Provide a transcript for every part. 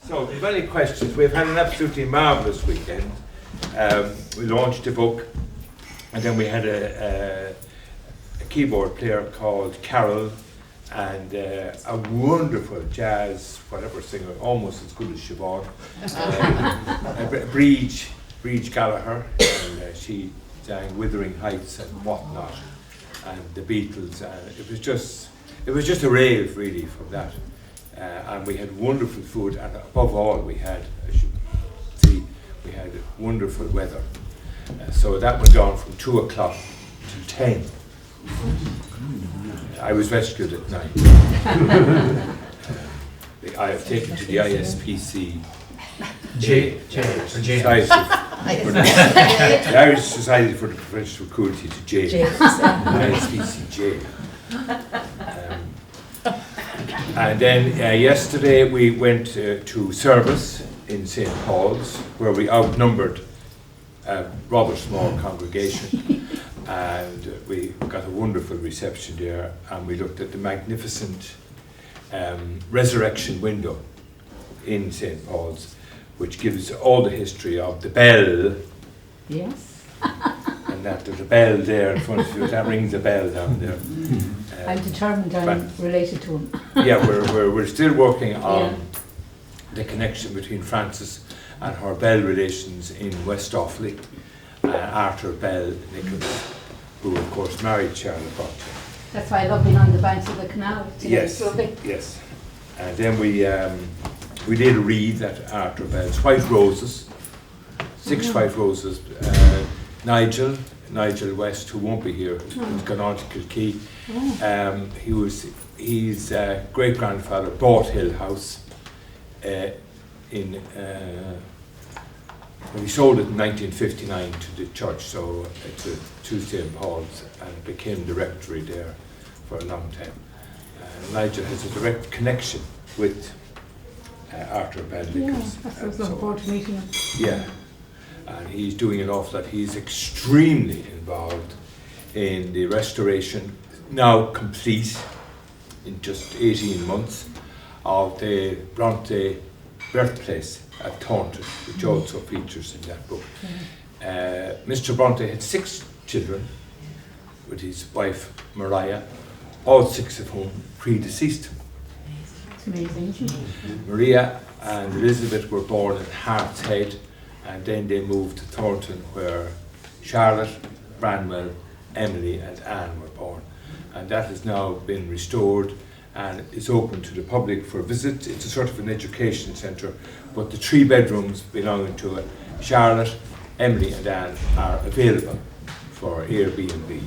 So, many questions. We've had an absolutely marvellous weekend. We launched a book, and then we had a keyboard player called Carol, and a wonderful jazz, whatever singer, almost as good as Siobhan, Breach Gallagher, and she sang Wuthering Heights and whatnot, and the Beatles, and it was just a rave really from that. And we had wonderful food, and above all we had, as you see, we had wonderful weather. So that went on from 2 o'clock to 10. I was rescued at 9. I have taken to the ISPC Society the Irish Society for the Prevention of Cruelty to jail. ISPC jail. And then yesterday we went to service in St. Paul's, where we outnumbered a rather small congregation, and we got a wonderful reception there, and we looked at the magnificent resurrection window in St. Paul's, which gives all the history of the bell. Yes. And that there's a bell there in front of you, that rings a bell down there. I'm determined I'm related to him. Yeah, we're still working on the connection between Frances and her Bell relations in West Offaly, Arthur Bell Nichols, who of course married Charlotte Bronte. That's why I love being on the banks of the canal. Yes, yes. And then we did a read at Arthur Bell's White Roses, 6 White Roses. Nigel West, who won't be here, who's gone on to Kilkee. His great grandfather bought Hill House when he sold it in 1959 to the church, so to St. Paul's, and became the rectory there for a long time. Nigel has a direct connection with Arthur Bell Nichols. Yeah, I was looking forward to meeting him. Yeah. And he's doing an awful lot. He's extremely involved in the restoration, now complete in just 18 months, of the Bronte birthplace at Thornton, which also features in that book. Mr. Bronte had 6 children with his wife Maria, all 6 of whom predeceased him. It's amazing, isn't it? Maria and Elizabeth were born in Hart's Head, and then they moved to Thornton, where Charlotte, Branwell, Emily and Anne were born. And that has now been restored and is open to the public for visit. It's a sort of an education centre, but the 3 bedrooms belonging to Charlotte, Emily and Anne are available for Airbnb.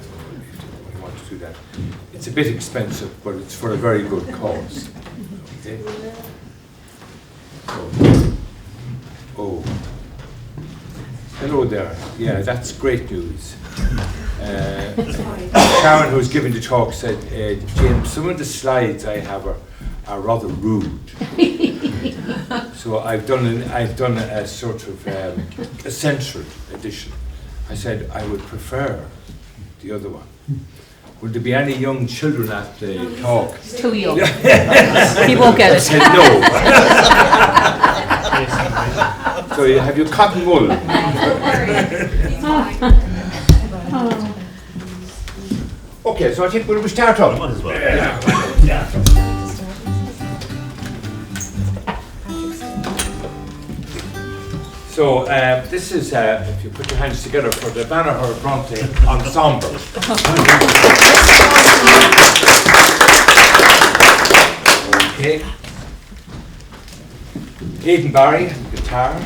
So if you want to do that. It's a bit expensive, but it's for a very good cause. Okay? Oh, hello there. Yeah, that's great news. Sharon, who's giving the talk, said, James, some of the slides I have are rather rude. So I've done a sort of a censored edition. I said I would prefer the other one. Will there be any young children at the talk? It's too young. He won't get it. I said no. So have you cotton wool? Okay, so I think we'll start up. Might as well. Yeah. So this is, if you put your hands together, for the Banagher Bronte Ensemble. Okay. Aidan Barry on guitar,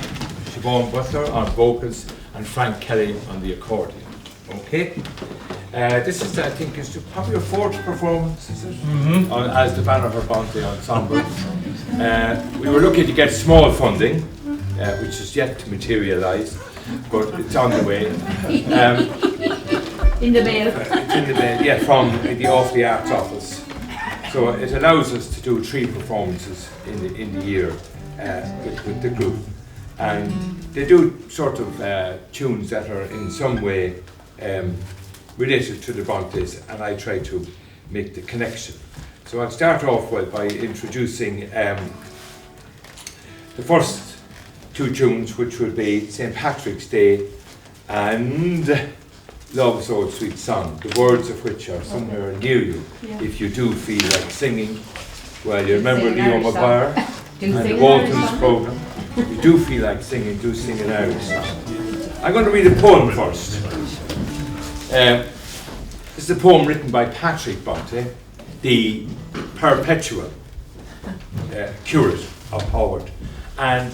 Siobhan Butler on vocals, and Frank Kelly on the accordion. Okay. This is, I think, is probably your 4th performance, is it? As the Banagher Bronte Ensemble. We were lucky to get small funding, which is yet to materialise, but it's on the way. In the mail. It's in the mail, yeah, from the Offaly Arts Office. So it allows us to do 3 performances in the year with the group. And they do sort of tunes that are in some way related to the Brontes, and I try to make the connection. So I'll start off by introducing the first two tunes, which would be St. Patrick's Day and Love's Old Sweet Song, the words of which are somewhere near you. Yeah. If you do feel like singing, well, you remember Sing an Leo Irish song. Maguire Do and sing the an Irish Walton's song. programme. You do feel like singing, do sing an Irish song. I'm going to read a poem first. This is a poem written by Patrick Bronte, the perpetual curate of Howard, and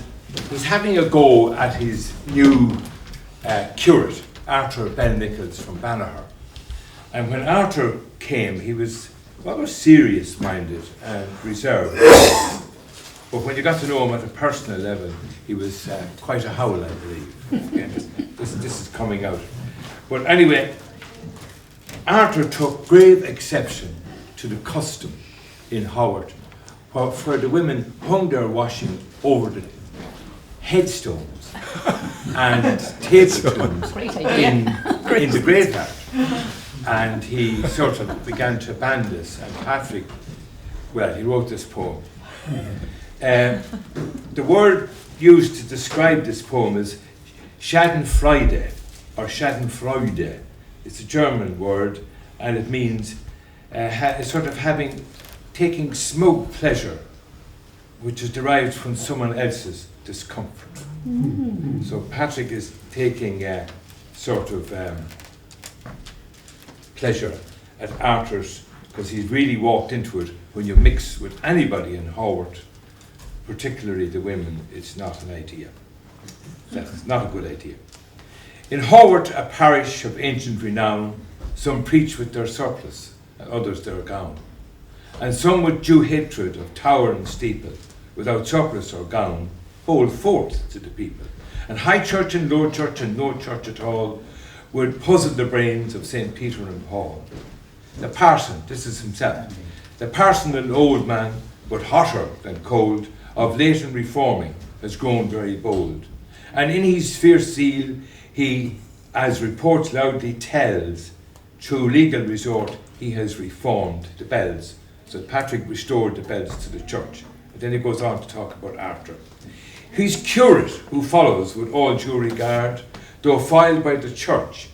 he's having a go at his new curate, Arthur Nichols from Banagher. And when Arthur came, he was rather serious-minded and reserved. But when you got to know him at a personal level, he was quite a howl, I believe. Again, this is coming out. But anyway, Arthur took grave exception to the custom in Howard, where the women hung their washing over the headstones and tabletops Great idea. in the graveyard. And he sort of began to ban this, and Patrick, well, he wrote this poem. The word used to describe this poem is Schadenfreude, or Schadenfreude. It's a German word, and it means sort of taking smug pleasure, which is derived from someone else's discomfort. So Patrick is taking sort of pleasure at Arthur's, because he's really walked into it. When you mix with anybody in Howard, particularly the women, it's not an idea. That's not a good idea. In Howard, a parish of ancient renown, some preach with their surplice, and others their gown. And some with due hatred of tower and steeple, without surplice or gown, hold forth to the people. And high church and low church and no church at all would puzzle the brains of St. Peter and Paul. The parson, this is himself, the parson, an old man, but hotter than cold, of late in reforming, has grown very bold. And in his fierce zeal, he, as reports loudly tells, through legal resort, he has reformed the bells. So Patrick restored the bells to the church. And then he goes on to talk about Arthur. His curate, who follows with all due regard, though filed by the church,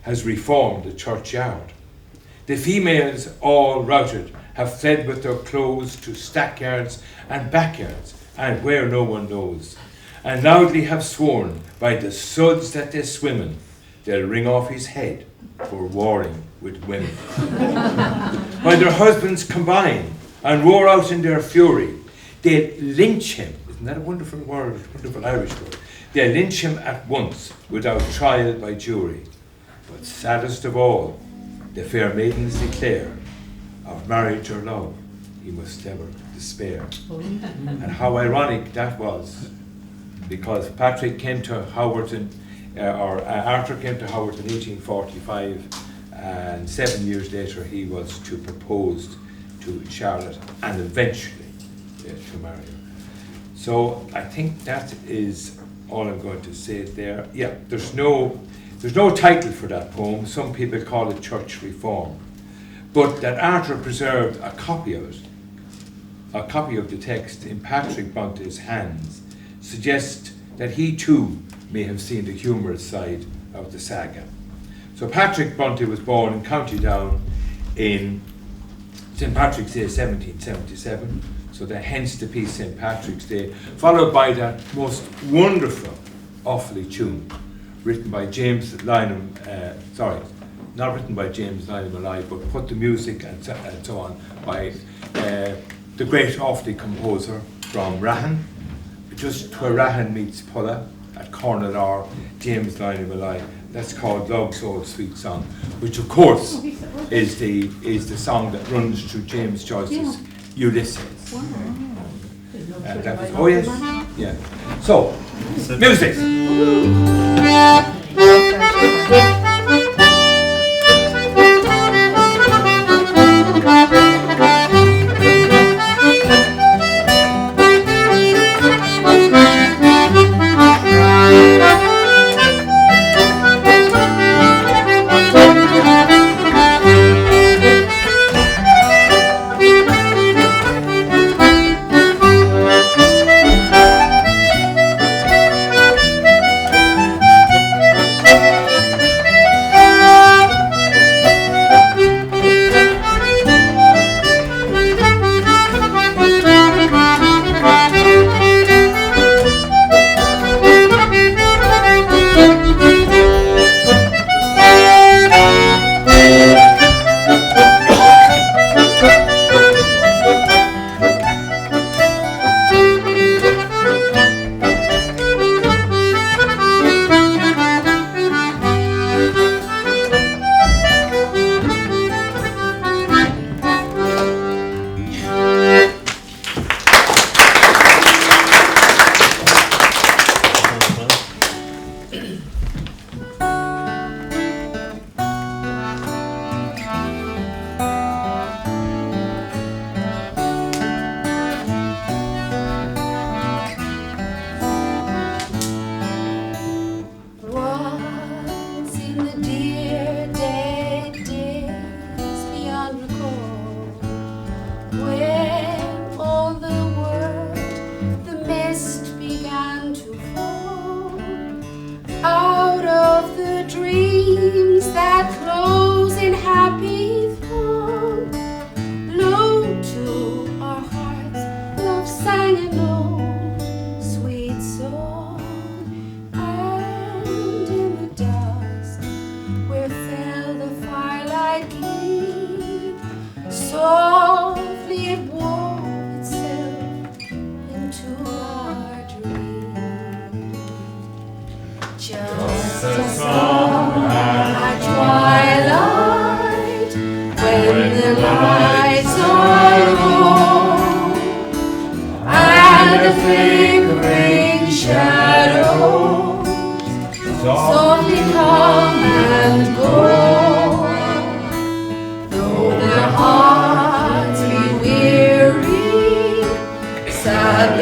has reformed the churchyard. The females, all routed, have fled with their clothes to stackyards and backyards, and where no one knows, and loudly have sworn by the suds that they swim in, they'll wring off his head for warring with women. When their husbands combine and roar out in their fury, they lynch him. Isn't that a wonderful word, wonderful Irish word? They lynch him at once without trial by jury. But saddest of all, the fair maidens declare, of marriage or love he must never despair. And how ironic that was, because Patrick came to Howard Arthur came to Howard in 1845, and 7 years later he was to propose to Charlotte and eventually to marry her. So I think that is all I'm going to say there. Yeah, there's no title for that poem. Some people call it Church Reform. But that Arthur preserved a copy of it, a copy of the text in Patrick Bronte's hands, suggests that he too may have seen the humorous side of the saga. So Patrick Bronte was born in County Down in St. Patrick's Day 1777, so hence the piece St. Patrick's Day, followed by that most wonderful Offaly tune, written by James Lynham, not written by James Lynham, but put the music and so on by the great Offaly composer from Rahan, just where Rahan meets Pulla at Cornellar, James Lynham. That's called Love's Old Sweet Song, which of course is the song that runs through James Joyce's Ulysses. And that was, oh yes, yeah. So, music.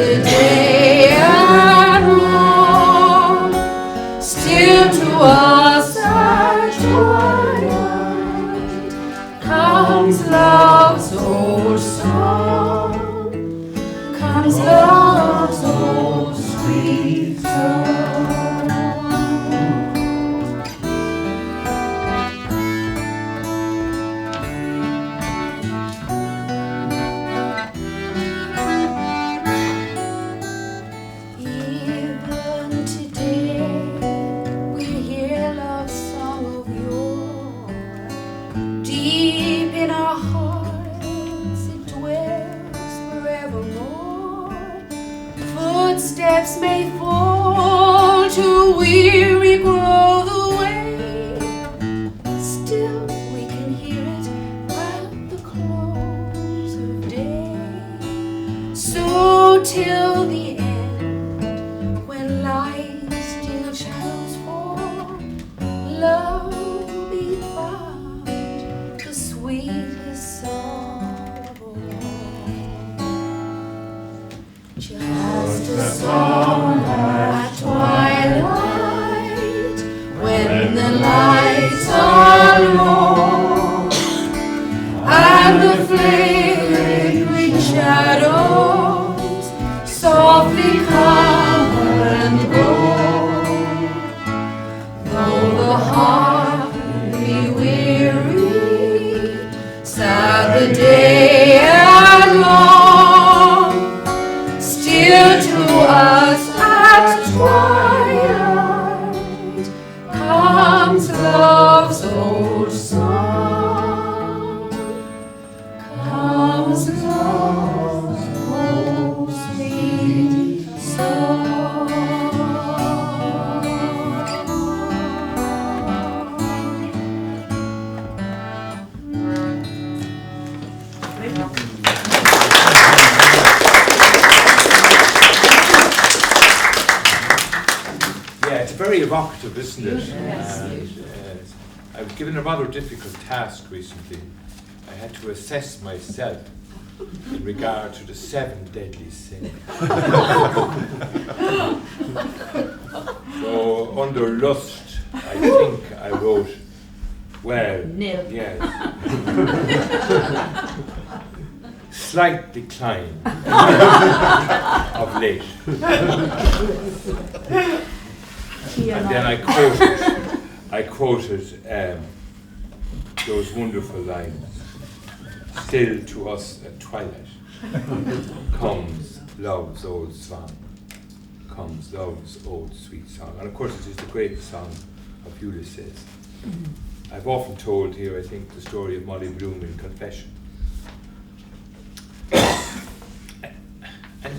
the day and long, still to us at twilight comes love's old song, comes love's old sweet song. Footsteps may fall to weary grow the way, still we can hear it at the close of day. So till the end, when light still shadows fall, love will be found, the sweetest song of all. Just a song at twilight, when the lights are low, and the flickering shadows softly come and go. Though the heart be weary, sad the day and long, still to us at twilight comes love's old song, comes love's old sweet song. It's very evocative, isn't it? I was given a rather difficult task recently. I had to assess myself in regard to the 7 deadly sins. So under lust, I think I wrote, well, Nil. yes. Slight decline of late. And then I quoted those wonderful lines. Still to us at twilight comes love's old song, comes love's old sweet song. And of course it is the great song of Ulysses. I've often told here, I think, the story of Molly Bloom in Confession.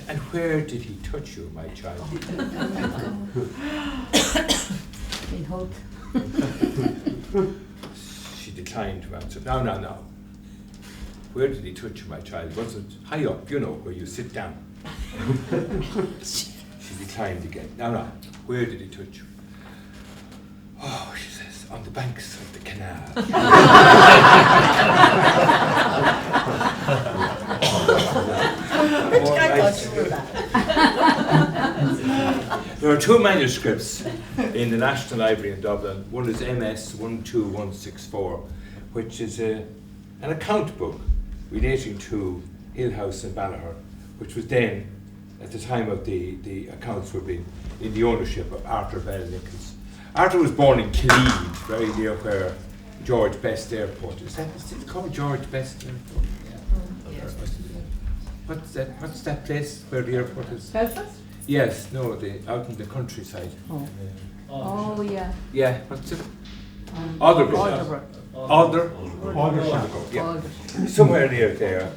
And where did he touch you, my child? In hope. She declined to answer. No. Where did he touch you, my child? Was it high up, you know, where you sit down? She declined again. No. Where did he touch you? Oh, she says, on the banks of the canal. There are 2 manuscripts in the National Library in Dublin. One is MS 12164, which is an account book relating to Hill House in Banagher, which was then, at the time of the accounts were being in the ownership of Arthur Bell Nichols. Arthur was born in Killeed, very near where George Best Airport is. Is it called George Best Airport? Yeah. What's that place where the airport is? Belfast? Yes, no, out in the countryside. Oh, yeah. Yeah, what's it? Alderbrook. Yeah. Somewhere near there.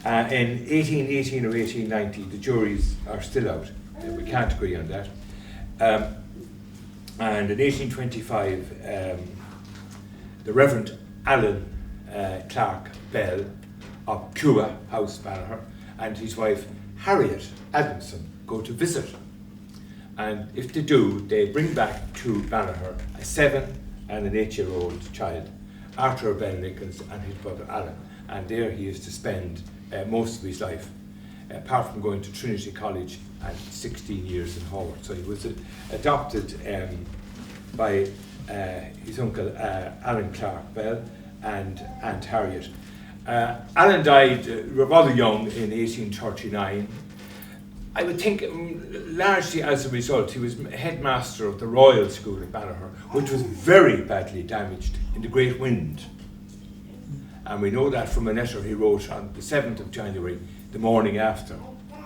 In 1818 or 1890, the juries are still out. We can't agree on that. And in 1825, the Reverend Alan Clark Bell of Cua House, Banagher, and his wife Harriet Adamson go to visit. And if they do, they bring back to Banagher a 7 and an 8-year-old child, Arthur Bell Nichols and his brother Alan. And there he is to spend most of his life. apart from going to Trinity College and 16 years in Howard. So he was adopted by his uncle Alan Clark Bell and Aunt Harriet. Alan died rather young in 1839. I would think largely as a result. He was headmaster of the Royal School in Banagher, which was very badly damaged in the Great Wind. And we know that from a letter he wrote on the 7th of January, the morning after.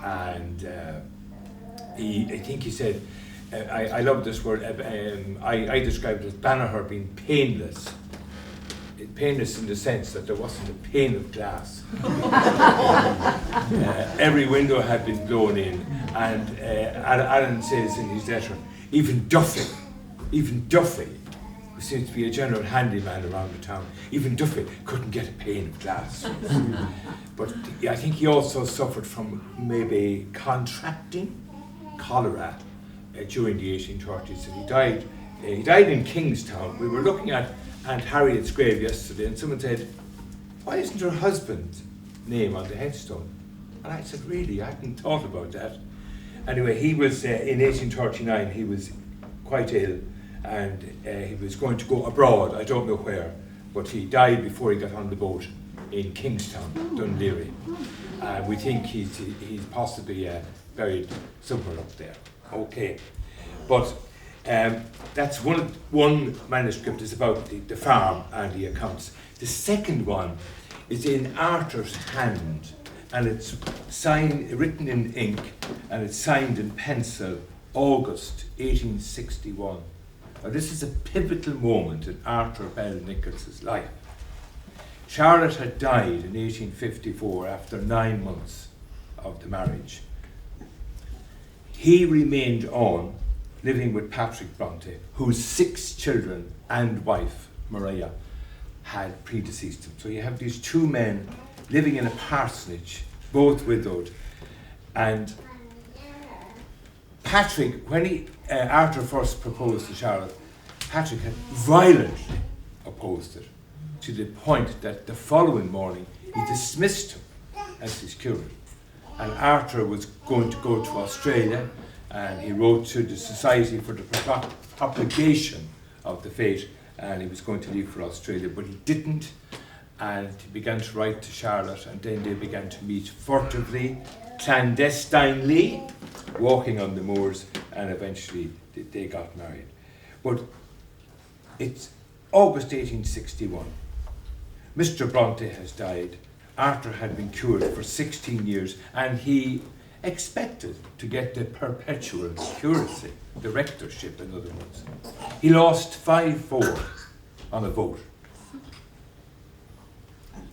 And I think he said, I love this word, I described it as Banagher being painless. Painless in the sense that there wasn't a pane of glass. Every window had been blown in, and Alan says in his letter, even Duffy, who seems to be a general handyman around the town, even Duffy couldn't get a pane of glass. But I think he also suffered from maybe contracting cholera during the 1830s, and he died in Kingstown. We were looking at Aunt Harriet's grave yesterday, and someone said, why isn't her husband's name on the headstone? And I said, really, I hadn't thought about that. Anyway, he was, in 1839, he was quite ill, and he was going to go abroad, I don't know where, but he died before he got on the boat in Kingstown, Dunleary. We think he's possibly buried somewhere up there. Okay, but that's one manuscript is about the farm and the accounts. The second one is in Arthur's hand, and it's written in ink, and it's signed in pencil, August 1861. Now, this is a pivotal moment in Arthur Bell Nichols's life. Charlotte had died in 1854 after 9 months of the marriage. He remained on, living with Patrick Bronte, whose 6 children and wife, Maria, had predeceased him. So you have these 2 men living in a parsonage, both widowed. And Patrick, when Arthur first proposed to Charlotte, Patrick had violently opposed it, to the point that the following morning he dismissed him as his curate. And Arthur was going to go to Australia, and he wrote to the Society for the Propagation of the Faith, and he was going to leave for Australia, but he didn't, and he began to write to Charlotte, and then they began to meet furtively, clandestinely, walking on the moors, and eventually they got married. But it's August 1861. Mr. Bronte has died. Arthur had been cured for 16 years, and he expected to get the perpetual curacy, the rectorship in other words. He lost 5-4 on a vote.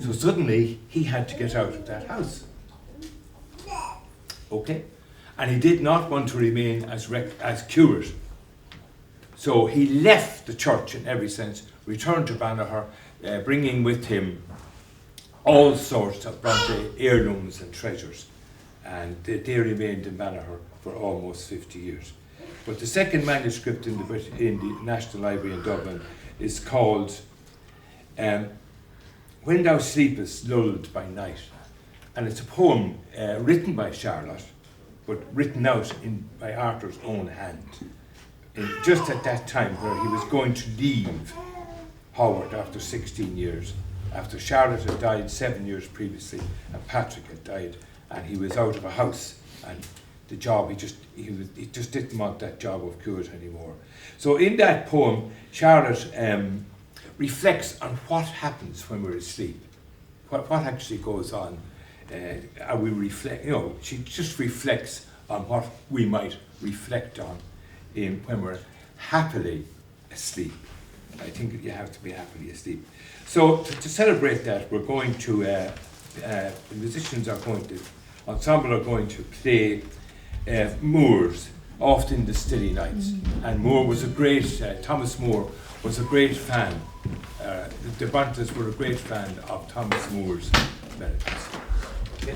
So suddenly he had to get out of that house. Okay? And he did not want to remain as curate. So he left the church in every sense, returned to Banagher, bringing with him all sorts of Bronte heirlooms and treasures. And they remained in Banagher for almost 50 years. But the second manuscript in the National Library in Dublin is called When Thou Sleepest Lulled by Night. And it's a poem written by Charlotte, but written out by Arthur's own hand. Just at that time where he was going to leave Howard after 16 years, after Charlotte had died 7 years previously, and Patrick had died, and he was out of a house, and the job, he just didn't want that job of curate anymore. So in that poem, Charlotte reflects on what happens when we're asleep, what actually goes on. We reflect, she just reflects on what we might reflect on when we're happily asleep. I think you have to be happily asleep. So to celebrate that, we're going to, the musicians are going to, Ensemble are going to play Moore's Oft in the Stilly Nights. And Moore was a great, Thomas Moore was a great fan. The Brontes were a great fan of Thomas Moore's melodies. Okay.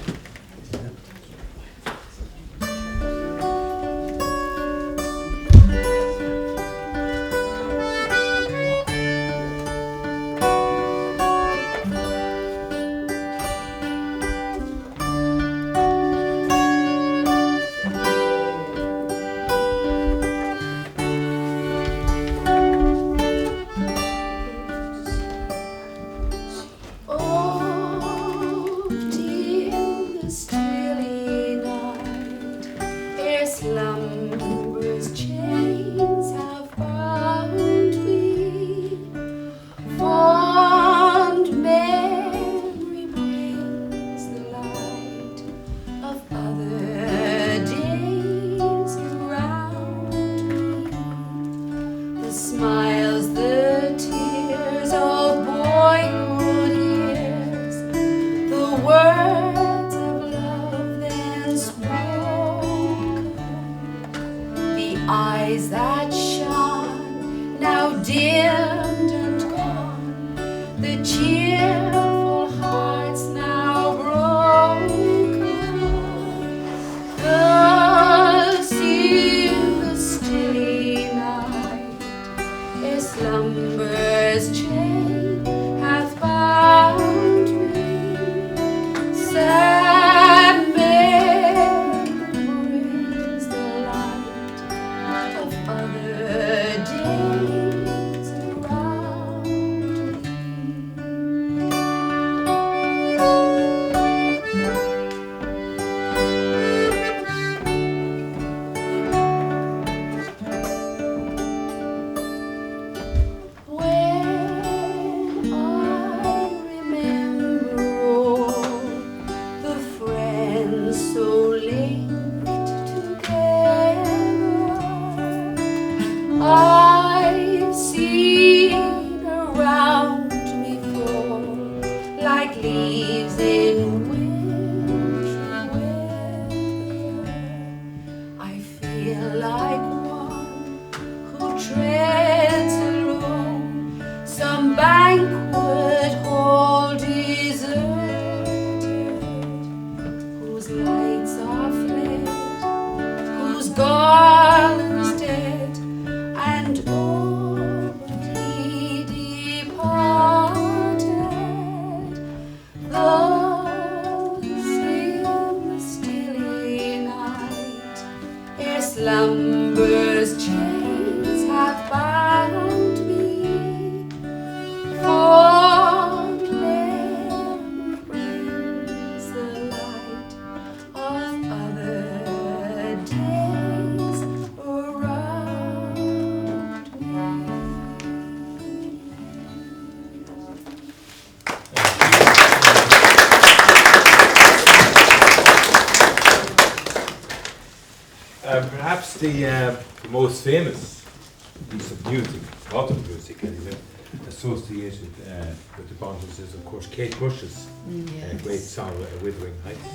leaves in winter weather. I feel like one who treads alone some banquet hall deserted, whose lights are fled, whose garlands dead, and all but he departed. Thus in the stilly night, ere slumber's chains have bound me, fond memory brings the light of other days around me. Perhaps the most famous piece of music, modern music anyway, associated with the Brontes is of course Kate Bush's great song Wuthering Heights.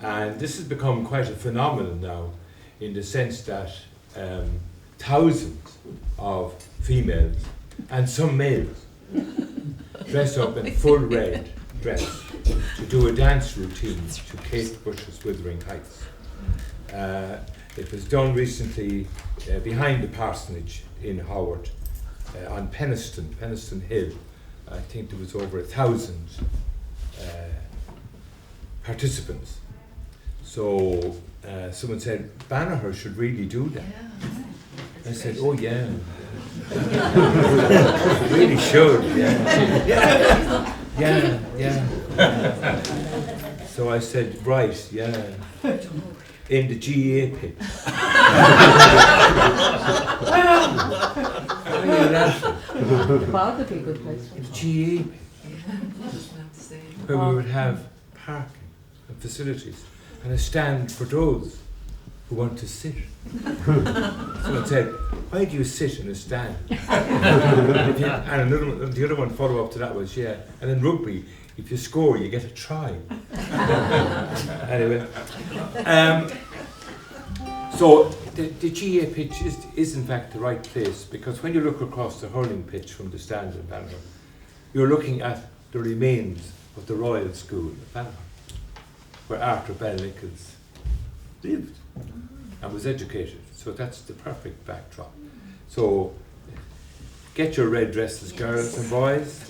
And this has become quite a phenomenon now in the sense that thousands of females and some males dress up in full red dress to do a dance routine to Kate Bush's Wuthering Heights. It was done recently behind the parsonage in Howard on Penistone Hill. I think there was over 1,000 participants. So someone said, Banagher should really do that. I said, oh yeah. Really should, yeah. So I said, right, yeah. In the GA pit. About would be a good place. The GA pit. Where we would have parking and facilities and a stand for those who want to sit. Someone said, why do you sit in a stand? And the other one follow up to that was, yeah, and in rugby, if you score, you get a try. Anyway, so the GA pitch is in fact the right place, because when you look across the hurling pitch from the stand in Banagher, you're looking at the remains of the Royal School in Banagher, where Arthur Bell Nichols lived and was educated. So that's the perfect backdrop. So get your red dresses, girls and boys,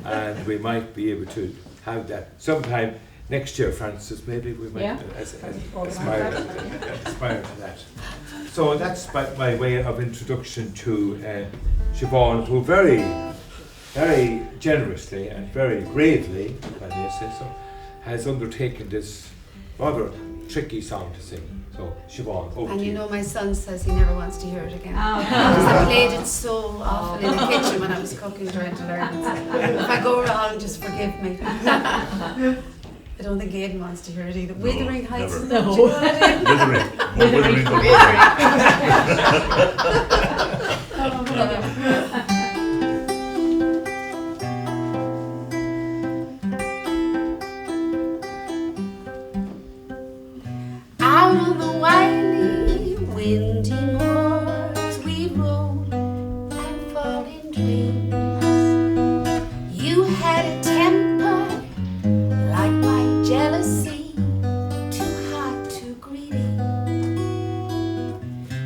and we might be able to have that sometime next year, Francis. Maybe we might aspire to that. So that's my way of introduction to Siobhan, who very generously and very bravely, if I may say so, has undertaken this rather tricky song to sing. So, Siobhan, over And to you know, my son says he never wants to hear it again. Oh. Because I played it so often in the kitchen when I was cooking, trying to learn it. If I go wrong, just forgive me. I don't think Aidan wants to hear it either. Wuthering Heights. never. No. Withering. Out on the wily, windy moors we roll and fall in dreams. You had a temper like my jealousy, too hot, too greedy.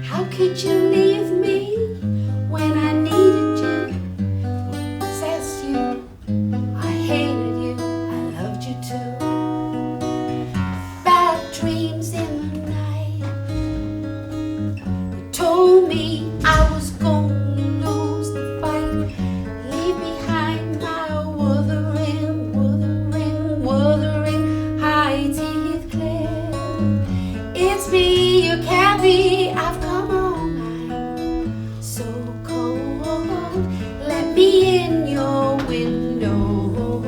How could you leave me when I needed you, possessed you? I hated you, I loved you too. Bad dreams in the night, you told me I was gonna lose the fight. Leave behind my wuthering heights, Heathcliff. It's me, your cabby, I've come all night. So cold, let me in your window,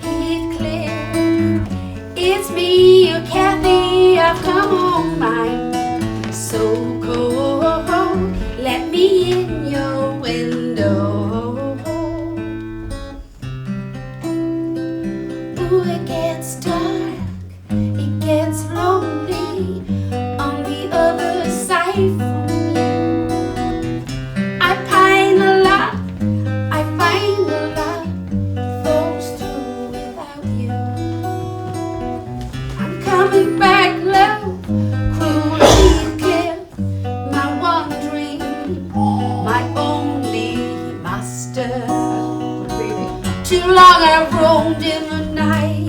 Heathcliff. It's me, your Kathy, I've come home mine. So cold, let me in your window. Ooh, it gets dark, it gets lonely on the other side from you. I pine a lot, I find a lot falls through without you. I'm coming back, love, cruelly kept my one dream, my only master. Too long I've roamed in the night.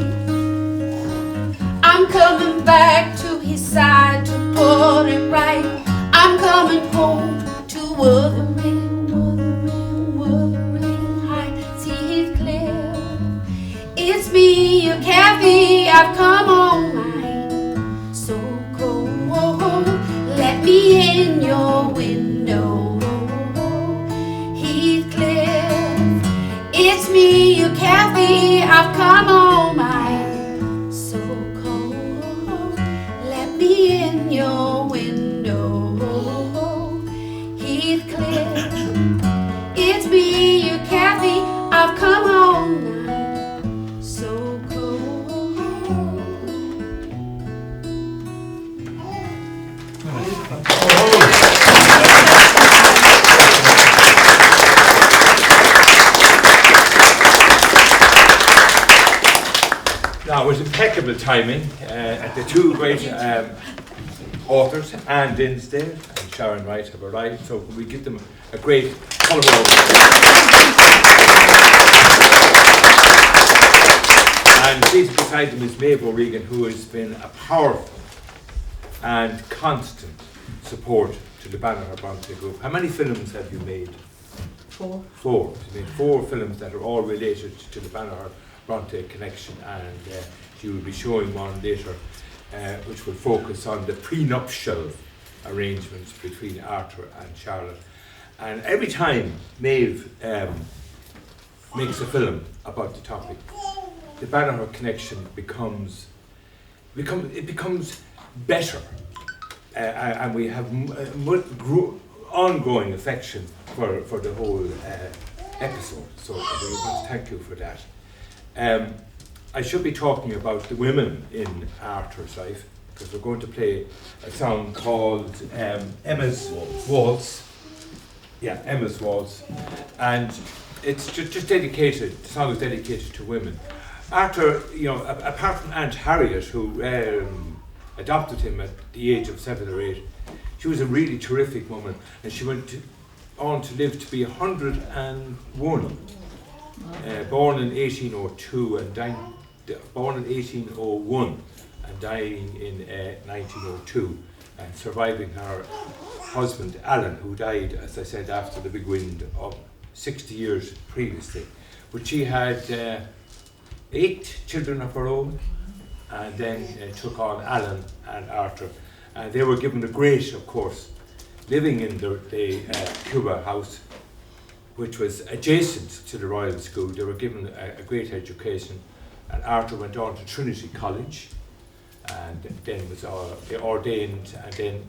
I'm coming back to his side to put it right. I'm coming home to Wuthering, Wuthering, Wuthering Heights. See it clear. It's me, you Kathy, I've come all night. So cold, let me in your window. It's me, you Kathy, I've come all night. So cold, let me in your window. Heathcliff, it's me, you Kathy, I've come all night. So cold. Now, it was impeccable timing at the two great authors, Anne Dinsdale and Sharon Wright, have arrived, so we give them a great call of And seated beside them is Maeve O'Regan, who has been a powerful and constant support to the Banagher Bronte group. How many films have you made? 4. 4. You made 4 films that are all related to the Banagher Bronte connection, and she will be showing one later which will focus on the prenuptial arrangements between Arthur and Charlotte. And every time Maeve makes a film about the topic, the Banagher connection becomes better, and we have ongoing affection for the whole episode. So we want to thank you for that. I should be talking about the women in Arthur's life, because we're going to play a song called Emma's Waltz. Yeah, Emma's Waltz. And it's just dedicated, the song is dedicated to women. Arthur, you know, apart from Aunt Harriet, who adopted him at the age of 7 or 8, she was a really terrific woman, and she went on to live to be 101. Born in 1802 and born in 1801 and dying in 1902, and surviving her husband Alan, who died, as I said, after the big wind of 60 years previously. But she had 8 children of her own, and then took on Alan and Arthur, and they were given the grace, of course, living in the Cuba house, which was adjacent to the Royal School. They were given a great education, and Arthur went on to Trinity College, and then was ordained, and then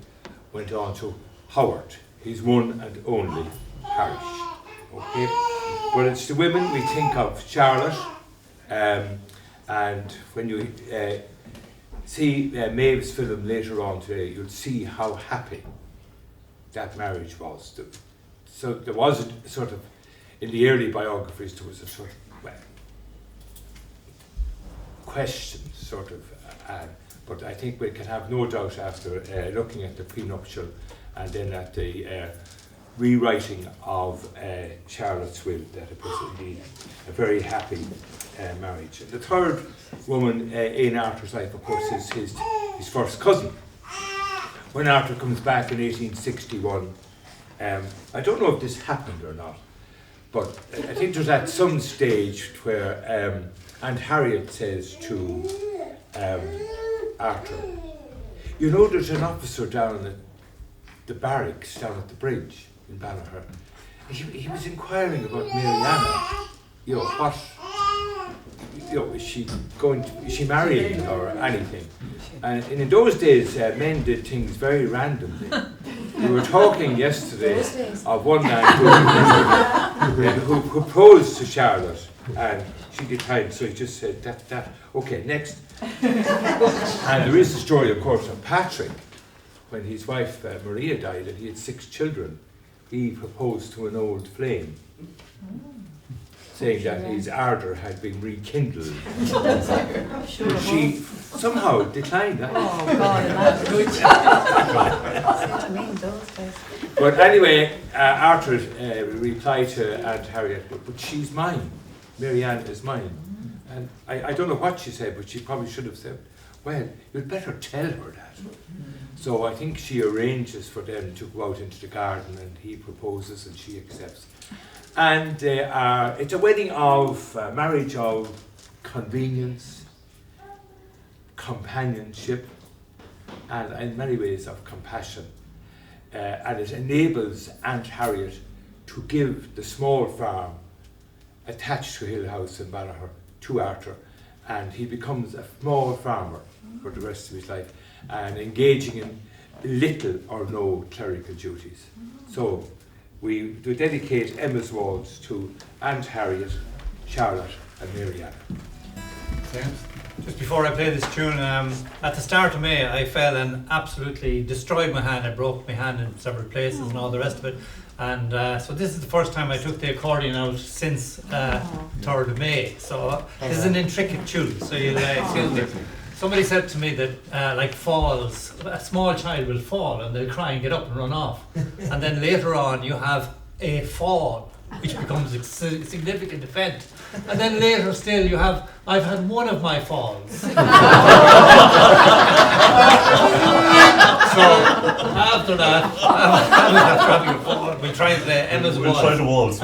went on to Howard, his one and only parish. Okay, but it's the women we think of. Charlotte, and when you see Maeve's film later on today, you'll see how happy that marriage was. So there was a sort of, in the early biographies, there was a sort of question, sort of, but I think we can have no doubt after looking at the prenuptial and then at the rewriting of Charlotte's will, that it was indeed a very happy marriage. And the third woman in Arthur's life, of course, is his first cousin. When Arthur comes back in 1861, I don't know if this happened or not, but I think there's at some stage where Aunt Harriet says to Arthur, you know, there's an officer down at the barracks down at the bridge in Banagher. He was inquiring about Mariana. You know, what, you know, is she marrying or anything? And in those days, men did things very randomly. We were talking yesterday of one man who proposed to Charlotte And she declined, so he just said, that, okay, next. And there is the story, of course, of Patrick. When his wife Maria died and he had 6 children, he proposed to an old flame, saying that his ardour had been rekindled. She somehow declined that. Oh, God, But anyway, Arthur replied to Aunt Harriet, but she's mine. Mary Ann is mine. And I don't know what she said, but she probably should have said, well, you'd better tell her that. So I think she arranges for them to go out into the garden and he proposes and she accepts. And it's a wedding of marriage of convenience, companionship, and in many ways of compassion. And it enables Aunt Harriet to give the small farm attached to Hill House in Banagher to Arthur, and he becomes a small farmer for the rest of his life and engaging in little or no clerical duties. So we do dedicate Emma's Waltz to Aunt Harriet, Charlotte and Mary Ann. Just before I play this tune, at the start of May I fell and absolutely destroyed my hand. I broke my hand in several places and all the rest of it. And so this is the first time I took the accordion out since 3rd of May. So this is an intricate tune, so you'll excuse me. Somebody said to me that like falls, a small child will fall and they'll cry and get up and run off. And then later on you have a fall, which becomes a significant event. And then later still you have, I've had one of my falls. So after that, after having a fall, we'll try and play Emma's Waltz. We'll try the waltz.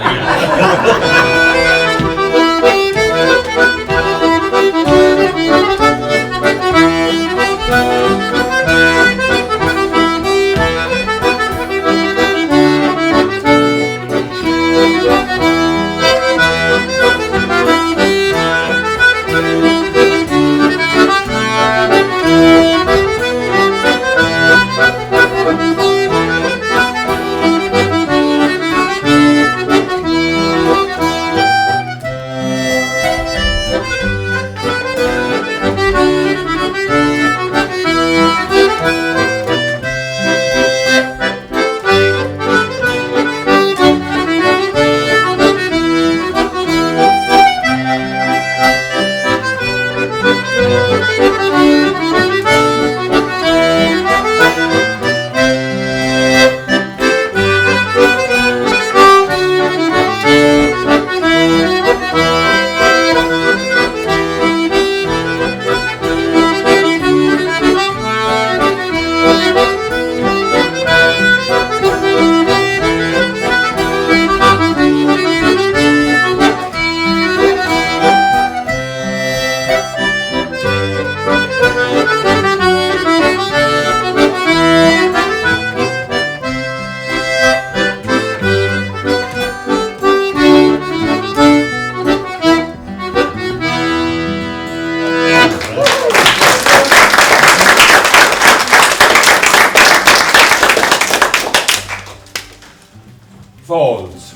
Falls.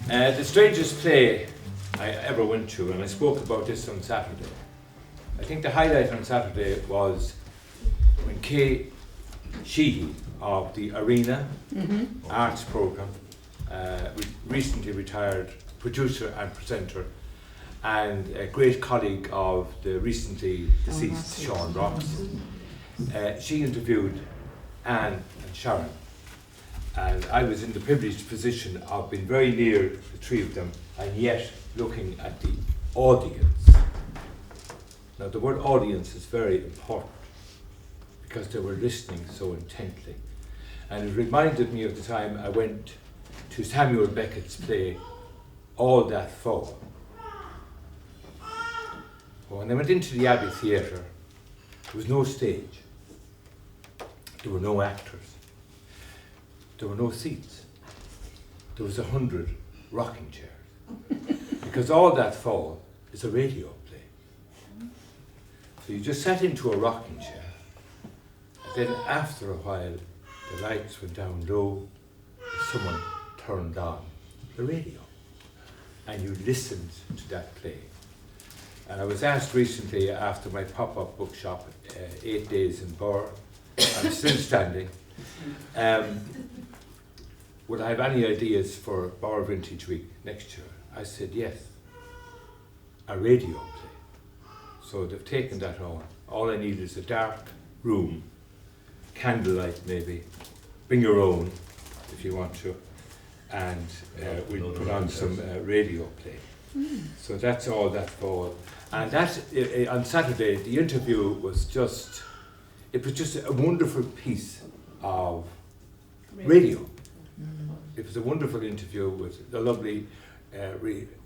The strangest play I ever went to, and I spoke about this on Saturday. I think the highlight on Saturday was when Kay Sheehy of the Arena Arts Programme, recently retired producer and presenter, and a great colleague of the recently deceased Sean Ross. She interviewed Anne and Sharon. And I was in the privileged position of being very near the three of them and yet looking at the audience. Now the word audience is very important because they were listening so intently. And it reminded me of the time I went to Samuel Beckett's play, All That Fall. When I went into the Abbey Theatre, there was no stage, there were no actors. There were no seats. There was 100 rocking chairs. Because All That Fall is a radio play. So you just sat into a rocking chair, and then after a while, the lights went down low, and someone turned on the radio. and you listened to that play. And I was asked recently after my pop-up bookshop, 8 days in Burr, I'm still standing, would I have any ideas for Burr Vintage Week next year? I said yes, a radio play. So they've taken that on. All I need is a dark room, candlelight maybe, bring your own if you want to, and we'll put on some radio play. So that's all that fall. And that, on Saturday, the interview was just a wonderful piece of radio. It was a wonderful interview with the lovely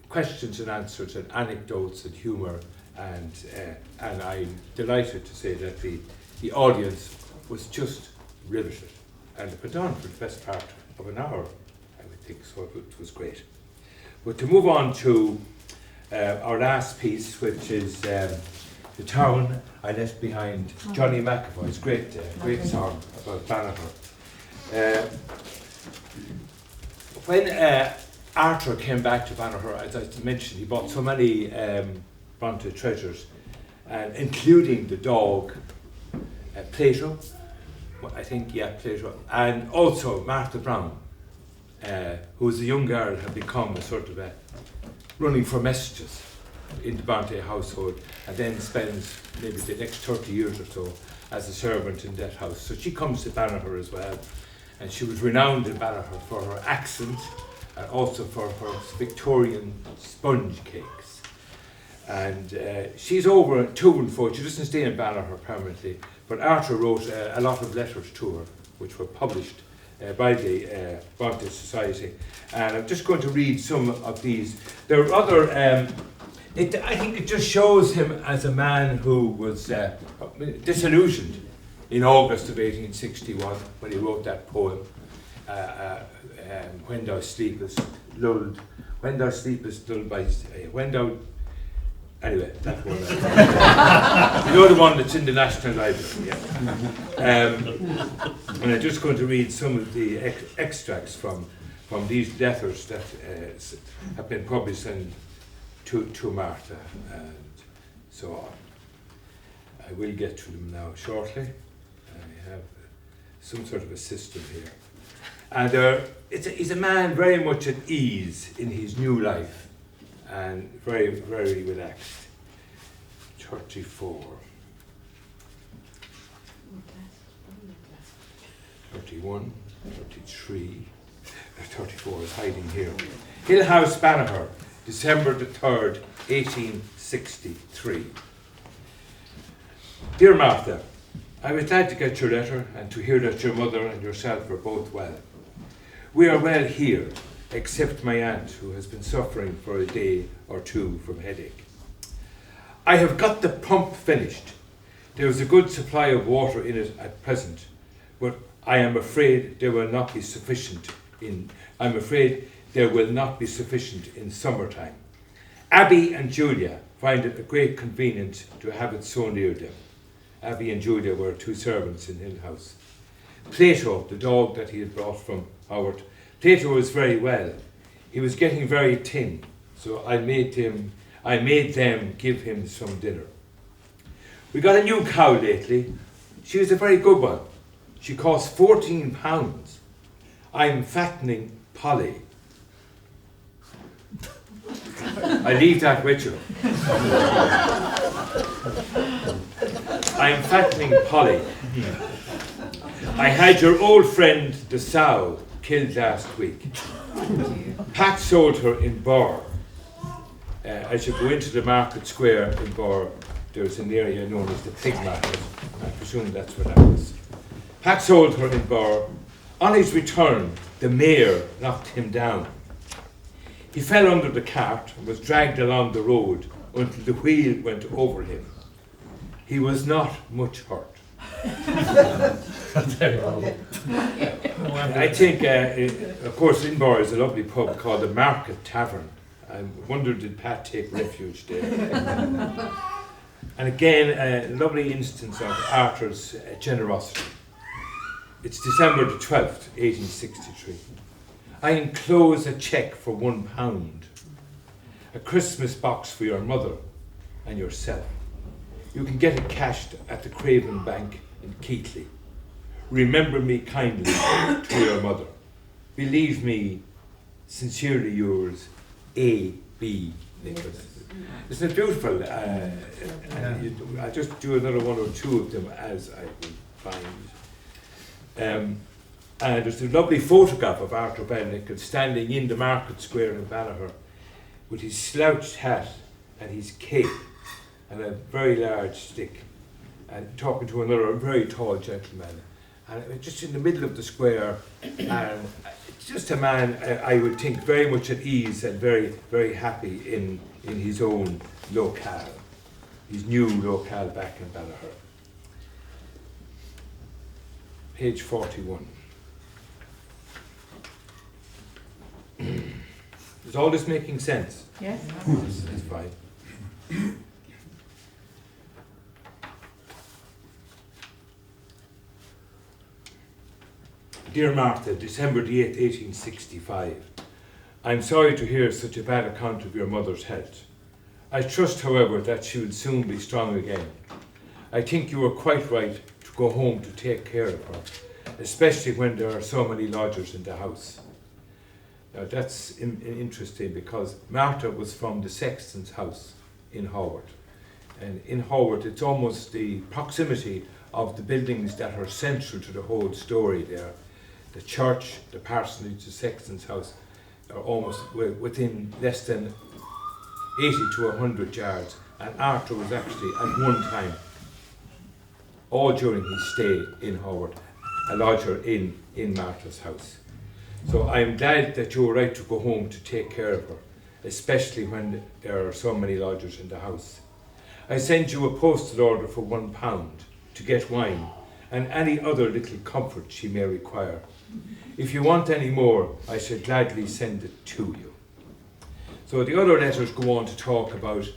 questions and answers and anecdotes and humour, and I'm delighted to say that the audience was just riveted, and it went on for the best part of an hour, I would think, so it was great. But to move on to our last piece, which is The Town I Left Behind, Johnny McAvoy's great song about Banagher. When Arthur came back to Banagher, as I mentioned, he bought so many Bronte treasures, including the dog, Plato, Plato, and also Martha Brown, who as a young girl had become a sort of a running for messages in the Bronte household, and then spends maybe the next 30 years or so as a servant in that house. So she comes to Banagher as well, and she was renowned in Banagher for her accent and also for her Victorian sponge cakes. And she's over at 2 and 4, she doesn't stay in Banagher permanently, but Arthur wrote a lot of letters to her, which were published by the Bronte Society. And I'm just going to read some of these. There are other, I think it just shows him as a man who was disillusioned in August of 1861 when he wrote that poem, When Thou Sleepest, Lulled, When Thou Sleepest, Lulled by, When Thou, anyway, that one. You know the one that's in the National Library, yeah. And I'm just going to read some of the extracts from these letters that have been published to Martha and so on. I will get to them now shortly. I have some sort of a system here. And he's a man very much at ease in his new life and very, very relaxed. 34. 31, 33, 34 is hiding here. Hill House, Banagher, December the 3rd, 1863. Dear Martha, I was glad to get your letter and to hear that your mother and yourself are both well. We are well here, except my aunt, who has been suffering for a day or two from headache. I have got the pump finished. There is a good supply of water in it at present, but I am afraid there will not be sufficient in summertime. Abby and Julia find it a great convenience to have it so near them. Abby and Julia were 2 servants in Hill House. Plato, the dog that he had brought from Howard, Plato was very well. He was getting very thin, so I made them give him some dinner. We got a new cow lately. She was a very good one. She cost £14. I'm fattening Polly. I leave that with you. I'm fattening Polly. I had your old friend the sow killed last week. Pat sold her in Burr. As you go into the market square in Burr, there's an area known as the pig market. I presume that's what that was. Pat sold her in Burr. On his return, the mare knocked him down. He fell under the cart and was dragged along the road until the wheel went over him. He was not much hurt. I think, of course, in Burr is a lovely pub called the Market Tavern. I wonder, did Pat take refuge there? And again, a lovely instance of Arthur's generosity. It's December the 12th, 1863. I enclose a cheque for £1. a Christmas box for your mother and yourself. You can get it cashed at the Craven Bank in Keighley. Remember me kindly to your mother. Believe me, sincerely yours, A.B. Nicholas. Isn't it beautiful? I'll just do another one or two of them as I will find. And there's a lovely photograph of Arthur Banagher standing in the market square in Banagher with his slouched hat and his cape and a very large stick, and talking to another very tall gentleman, and just in the middle of the square, and just a man I would think very much at ease and very, very happy in his own locale, his new locale back in Banagher. Page 41. Is all this making sense? Yes. It's fine. Dear Martha, December the 8th, 1865. I am sorry to hear such a bad account of your mother's health. I trust, however, that she will soon be strong again. I think you were quite right to go home to take care of her, especially when there are so many lodgers in the house. Now that's interesting, because Martha was from the sexton's house in Howard. And in Howard, it's almost the proximity of the buildings that are central to the whole story there. The church, the parsonage, the sexton's house are almost within less than 80 to 100 yards. And Arthur was actually at one time, all during his stay in Howard, a lodger in Martha's house. So I'm glad that you were right to go home to take care of her, especially when there are so many lodgers in the house. I send you a postal order for £1 to get wine and any other little comfort she may require. If you want any more, I shall gladly send it to you. So the other letters go on to talk about,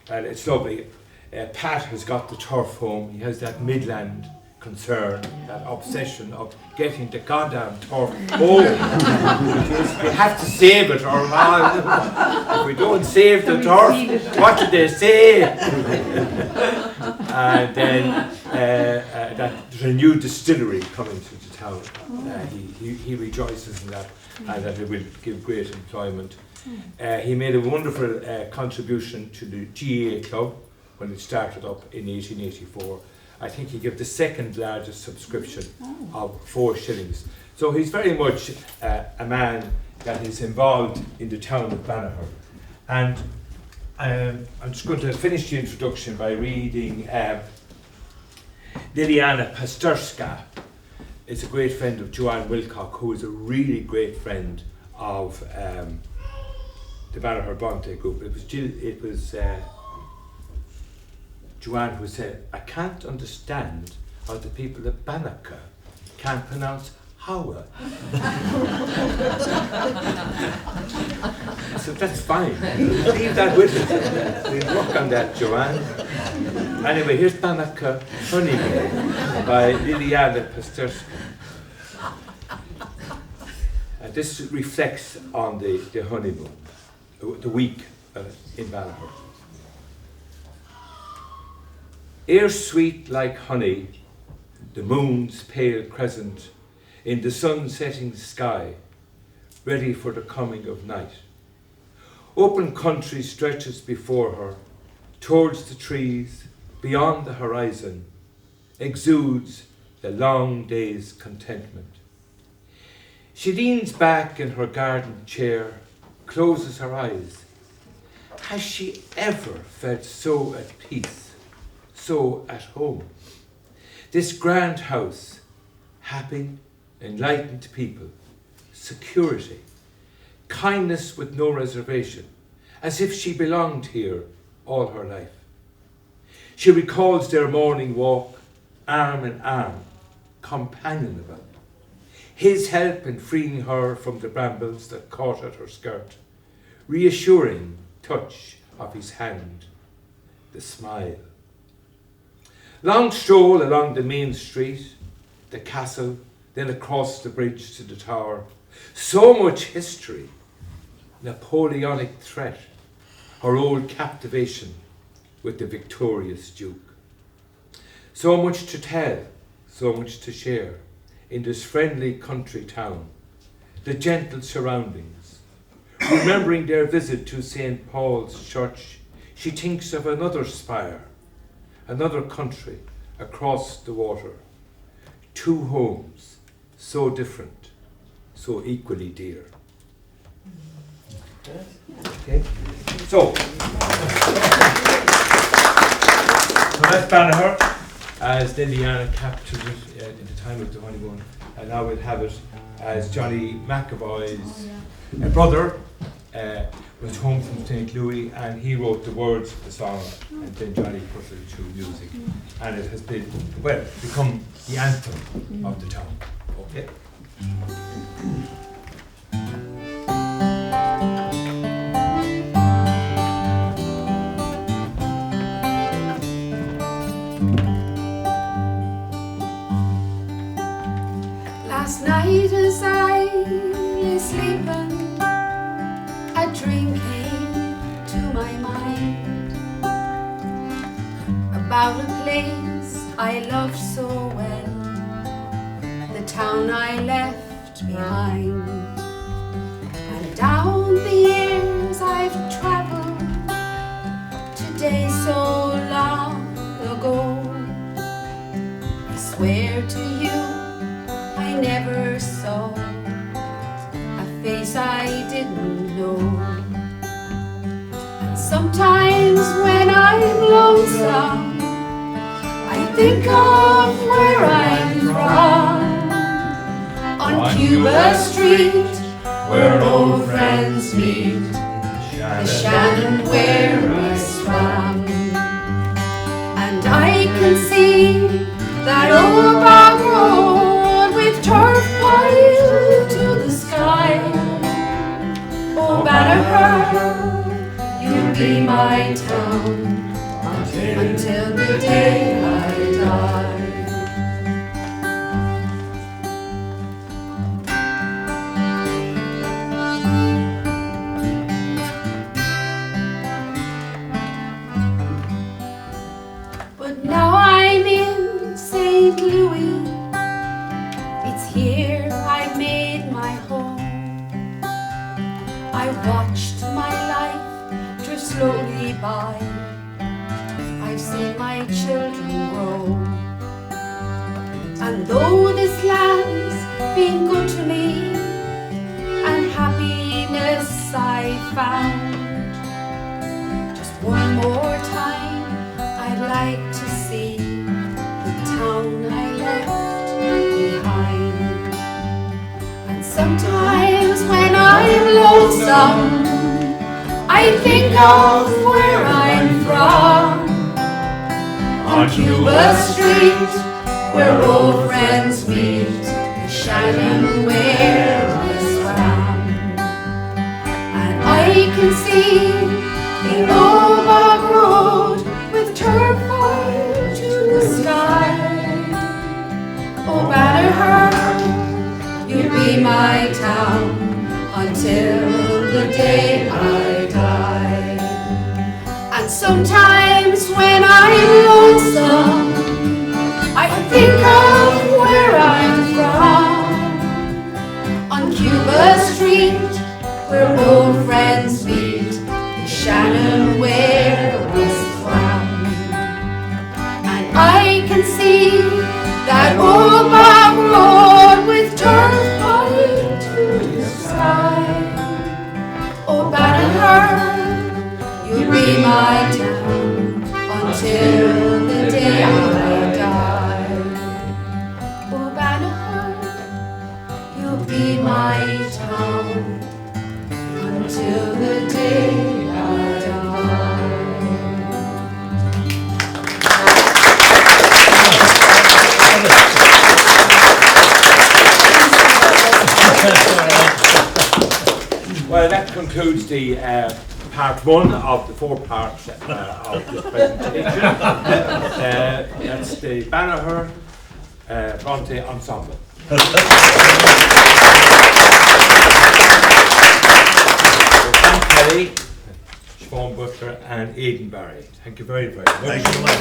and it's lovely, Pat has got the turf home. He has that Midland concern, that obsession of getting the goddamn turf home. We have to save it, or if we don't save the turf, what do they say? And then that there's a new distillery coming to the town. He rejoices in that, and that it will give great employment. He made a wonderful contribution to the GA Club when it started up in 1884. I think he gave the second largest subscription of 4 shillings. So he's very much a man that is involved in the town of Banagher. And I'm just going to finish the introduction by reading Liliana Pasturska. Is a great friend of Joanne Wilcock, who is a really great friend of the Banagher Bronte group. It was Joanne who said, I can't understand how the people of Banagher can't pronounce Howard. So that's fine. Leave that with us. We'll work on that, Joanne. Anyway, here's Banagher Honeymoon by Liliana Pasturska. And this reflects on the honeymoon, the week in Banagher. Air sweet like honey, the moon's pale crescent in the sun-setting sky, ready for the coming of night. Open country stretches before her, towards the trees, beyond the horizon, exudes the long day's contentment. She leans back in her garden chair, closes her eyes. Has she ever felt so at peace? So at home. This grand house, happy, enlightened people, security, kindness with no reservation, as if she belonged here all her life. She recalls their morning walk, arm in arm, companionable. His help in freeing her from the brambles that caught at her skirt, reassuring touch of his hand, the smile. Long stroll along the main street, the castle, then across the bridge to the tower. So much history, Napoleonic threat, her old captivation with the victorious Duke. So much to tell, so much to share in this friendly country town, the gentle surroundings. Remembering their visit to St. Paul's Church, she thinks of another spire, another country across the water. Two homes, so different, so equally dear. Okay. So that's Banagher, as Liliana captured it in the time of the honeymoon, and now we'll have it as Johnny McAvoy's brother was home from St. Louis, and he wrote the words of the song, and then Johnny put it through music, and it has been, well, become the anthem of the town. Okay. Last night as I lay sleeping, a dream came to my mind about a place I loved so well, the town I left behind. And down the years I've traveled, today so long ago, I swear to you I never saw a face I didn't know. And sometimes when I'm lonesome, I think of where I'm from, on Cuba Street, where old friends meet, the Shannon where I swam. And I can see that old bog road with turf piled to the sky. Oh, Banagher, you'll be my town until the day I die. But now I'm in St. Louis, it's here I made my home. I watched my life drift slowly by, I've seen my children grow. And though this land's been good to me, and happiness I found, just one more time I'd like to see the town I left behind. And sometimes when I'm lonesome, I think of where I'm from, on Cuba Street, where old friends meet, the Shannon where I swam. And I can see the old bog road with turf piled to the sky. Oh, Banagher, you'll be my town until the day I die. And sometimes when I'm lonesome, I think of where I'm from, on Cuba Street, where old friends meet, the Shannon where I swam. And I can see that old bog road with turf piled to the sky. Oh, Banagher, you'll be my town until the day I die. Oh, Banagher, you'll be my town until the day I die. Well, that concludes the part one of the 4 parts of this presentation. That's the Banagher Bronte Ensemble. Thank Kelly. Vaughan Butler and Aidan Barry. Thank you very, very much. Thank you so much.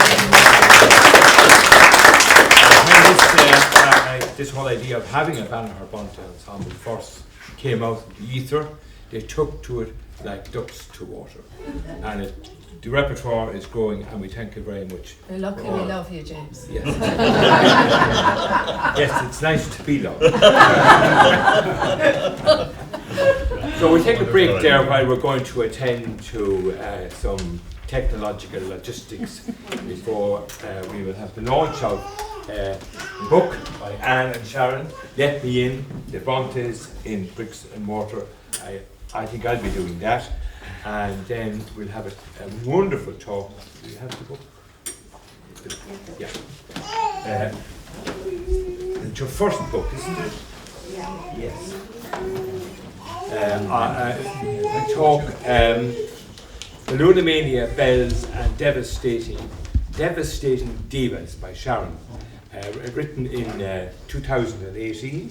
When this whole idea of having a Banagher Bronte ensemble first came out of the ether, they took to it like ducks to water. And the repertoire is growing, and we thank you very much. We're lucky we love you, James. Yes. Yes, it's nice to be loved. So we'll take a break there while we're going to attend to some technological logistics before we will have the launch of a book by Anne and Sharon, Let Me In, the Brontes in Bricks and Mortar. I think I'll be doing that. And then we'll have a wonderful talk. Do you have the book? Yeah. It's your first book, isn't it? Yeah. Yes. A talk, Balloonomania, Bells and Devastating Divas by Sharon, written in 2018,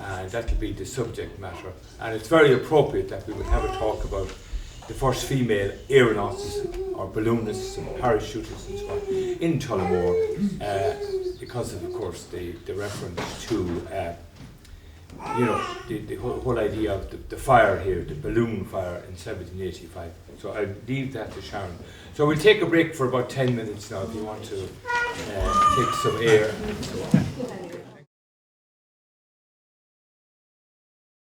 and that'll be the subject matter. And it's very appropriate that we would have a talk about the first female aeronauts or balloonists and parachutists and so on in Tullamore, because of course the reference to the whole idea of the fire here, the balloon fire in 1785. So I'll leave that to Sharon. So we'll take a break for about 10 minutes now if you want to take some air and so on.